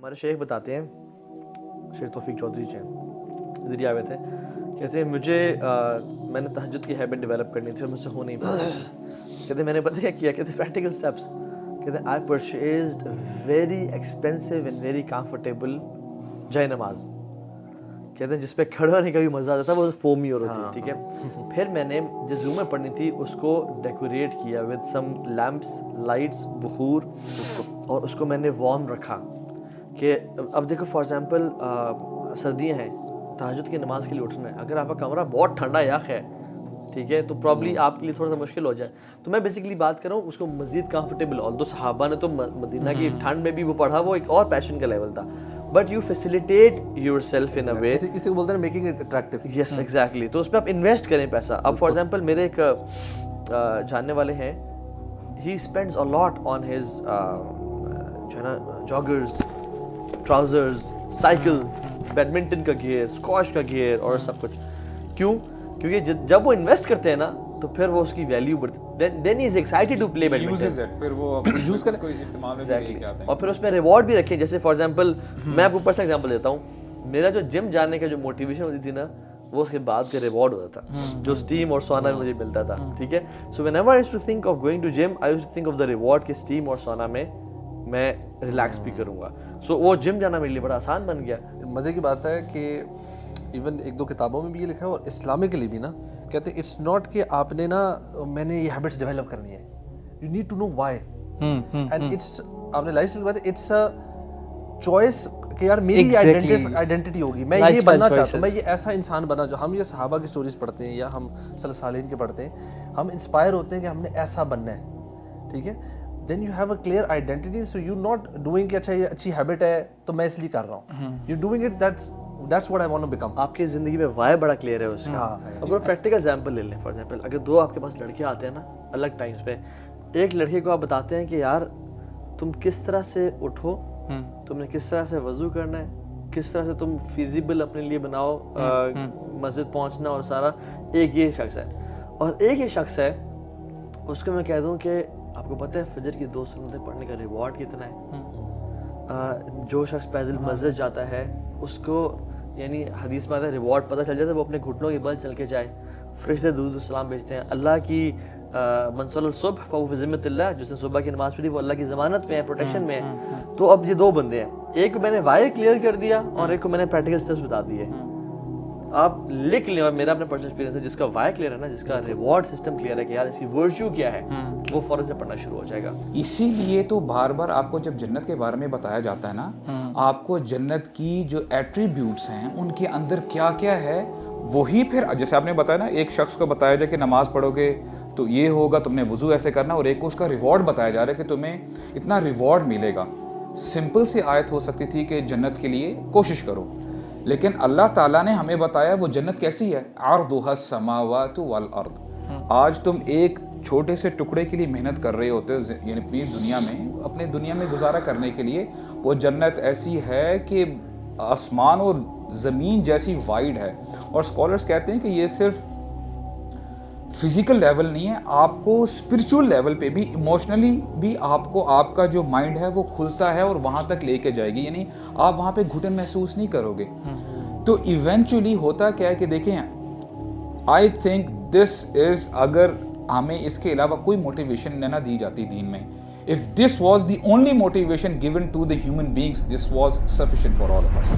ہمارے شیخ بتاتے ہیں, شیخ توفیق چودھری جی ادھر ہی آئے تھے, کہتے ہیں مجھے میں نے تہجد کی ہیبٹ ڈیولپ کرنی تھی اور مجھ سے ہو نہیں پا رہی. کہتے ہیں میں نے پتہ کیا کیا, کہتے ہیں پریکٹیکل اسٹیپس. کہتے ہیں I purchased very expensive and very comfortable جائے نماز. کہتے ہیں جس پہ کھڑا ہونے کا بھی مزہ آتا تھا, وہ فومی اور ہوتی ہے, ٹھیک ہے. پھر میں نے جس روم میں پڑھنی تھی اس کو ڈیکوریٹ کیا ود سم لیمپس, لائٹس, بخور, اور اس کو میں نے وارم رکھا. کہ اب دیکھو فار ایگزامپل سردیاں ہیں, تہجد کی نماز کے لیے اٹھنا ہے, اگر آپ کا کمرہ بہت ٹھنڈا یخ ہے, ٹھیک ہے, تو پرابلی آپ کے لیے تھوڑا سا مشکل ہو جائے. تو میں بیسیکلی بات کر رہا ہوں اس کو مزید کمفرٹیبل. اور دو صحابہ نے تو مدینہ کی ٹھنڈ میں بھی وہ پڑھا, وہ ایک اور پیشن کا لیول تھا. But you facilitate yourself in a way, اسے کو بولتے ہیں making it attractive. Yes exactly. تو اس پہ آپ انویسٹ کریں پیسہ. اب فار ایگزامپل میرے ایک جاننے والے ہیں, ہی spends a lot on his جو ہے نا جاگرز, ٹراؤزرز, سائیکل, بیڈمنٹن کا گیئر, اسکواش کا گیئر اور سب کچھ. کیوں؟ کیونکہ جب وہ انویسٹ کرتے ہیں نا تو پھر وہ اس کی ویلیو بڑھتی ہے. دین ہی از ایکسائٹیڈ ٹو پلے بیڈمنٹن, پھر وہ یوز کریں کوئی استعمال میں لے کے آتے ہیں. اور پھر اس میں ریوارڈ بھی رکھیں. جیسے فار ایگزامپل میں آپ کو پرسنل ایگزامپل دیتا ہوں, میرا جو جم جانے کا جو موٹیویشن ہوتی تھی نا, وہ اس کے بعد کا ریوارڈ ہوتا تھا جو اسٹیم اور سونا میں مجھے ملتا تھا, ٹھیک ہے. So whenever I used to think of going to gym, I used to think of the reward کہ اسٹیم اور سونا میں میں ریلیکس بھی کروں گا. سو وہ جم جانا میرے لیے بڑا آسان بن گیا. مزے کی بات ہے کہ ایون ایک دو کتابوں میں بھی یہ لکھا ہے اور اسلامک کے لیے بھی نا, کہتے ہیں اٹس ناٹ کہ آپ نے نا میں نے یہ ہیبٹس ڈیولپ کرنی ہے, you need to know why. And it's آپ نے لائف اسٹائل بات ہے, اٹس اے چوائس کہ یار میری آئیڈینٹی ہوگی, میں یہ بننا چاہتا ہوں, میں یہ ایسا انسان بنا. جو ہم یہ صحابہ کی سٹوریز پڑھتے ہیں یا ہم سلف صالحین کے پڑھتے ہیں, ہم انسپائر ہوتے ہیں کہ ہم نے ایسا بننا ہے, ٹھیک ہے. Then you have a clear identity, so you not doing کہ اچھا یہ اچھی ہیبٹ ہے تو میں اس لیے کر رہا ہوں. You doing it that's what I want to become. آپ کی زندگی میں وائی بڑا کلیئر ہے اس کا. اب پریکٹیکل ایگزامپل لے لیں. فار ایگزامپل اگر دو آپ کے پاس لڑکے آتے ہیں نا الگ ٹائمس پہ, ایک لڑکے کو آپ بتاتے ہیں کہ یار تم کس طرح سے اٹھو, تم نے کس طرح سے وضو کرنا ہے, کس طرح سے تم فیزیبل اپنے لیے بناؤ مسجد پہنچنا اور سارا, ایک یہ شخص ہے. اور ایک یہ شخص ہے اس کو میں کہہ دوں کہ آپ کو پتہ ہے فجر کی 2 سنتیں پڑھنے کا ریوارڈ کتنا ہے. جو شخص پیدل مسجد جاتا ہے اس کو یعنی حدیث میں آتا ہے ریوارڈ پتہ چل جاتا ہے, وہ اپنے گھٹنوں کے بل چل کے جائے, فرشتے درود و سلام بھیجتے ہیں. اللہ کی من صلی الصبح فهو فی ذمۃ اللہ, جس نے صبح کی نماز پڑھی وہ اللہ کی ضمانت میں ہے, پروٹیکشن میں ہے. تو اب یہ دو بندے ہیں, ایک کو میں نے وائی کلیئر کر دیا اور ایک کو میں نے پریکٹیکل اسٹیپس بتا دیے. آپ لکھ لیں, اور میرا اپنا پرسنل ایکسپیرینس ہے, جس کا وائی کلیئر ہے نا, جس کا ریوارڈ سسٹم کلیئر ہے کہ یار اس کی ورچو کیا ہے, وہ فوراً سے پڑھنا شروع ہو جائے گا. اسی لیے تو بار بار آپ کو جب جنت کے بارے میں بتایا جاتا ہے نا, آپ کو جنت کی جو ایٹریبیوٹس ہیں ان کے اندر کیا کیا ہے, وہی پھر جیسے آپ نے بتایا نا, ایک شخص کو بتایا جائے کہ نماز پڑھو گے تو یہ ہوگا, تم نے وضو ایسے کرنا, اور ایک کو اس کا ریوارڈ بتایا جا رہا ہے کہ تمہیں اتنا ریوارڈ ملے گا. سمپل سی آیت ہو سکتی تھی کہ جنت کے لیے کوشش کرو, لیکن اللہ تعالیٰ نے ہمیں بتایا وہ جنت کیسی ہے, عرضها السماوات والارض. آج تم ایک چھوٹے سے ٹکڑے کے لیے محنت کر رہے ہوتے ہو, یعنی اپنی دنیا میں, اپنے دنیا میں گزارا کرنے کے لیے, وہ جنت ایسی ہے کہ آسمان اور زمین جیسی وائڈ ہے. اور اسکالرس کہتے ہیں کہ یہ صرف فزیکل لیول نہیں ہے, آپ کو اسپرچول لیول پہ بھی, ایموشنلی بھی آپ کو آپ کا جو مائنڈ ہے وہ کھلتا ہے اور وہاں تک لے کے جائے گی. یعنی آپ وہاں پہ گھٹن محسوس نہیں کرو گے. تو ایونچولی ہوتا کیا ہے کہ دیکھیں, آئی تھنک دس از, اگر ہمیں اس کے علاوہ کوئی موٹیویشن نہ دی جاتی دین میں, if this was the only motivation given to the human beings, this was sufficient for all of us.